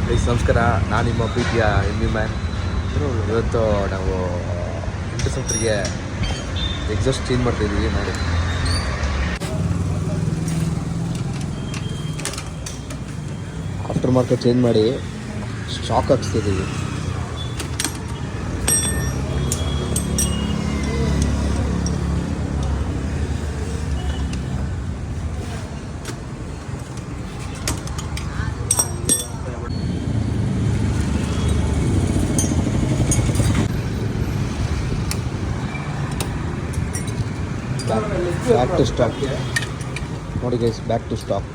Please ನಮಸ್ಕಾರ, ನಾನು ನಿಮ್ಮ ಪ್ರೀತಿಯ ಎಮ್ಮಿ ಮ್ಯಾನ್. ಇವತ್ತು ನಾವು ಇಂಟರ್ಸೆಪ್ಟರ್ಗೆ ಎಕ್ಸಾಸ್ಟ್ ಚೇಂಜ್ ಮಾಡ್ತಾಯಿದ್ದೀವಿ. ನೋಡಿ, ಆಫ್ಟರ್ ಮಾರ್ಕೆಟ್ ಚೇಂಜ್ ಮಾಡಿ ಶಾಕ್ ಹಾಕ್ಸ್ತಿದ್ದೀವಿ. ಬ್ಯಾಕ್ ಟು ಸ್ಟಾಕ್ ನೋಡಿ ಗೈಸ್, ಬ್ಯಾಕ್ ಟು ಸ್ಟಾಕ್.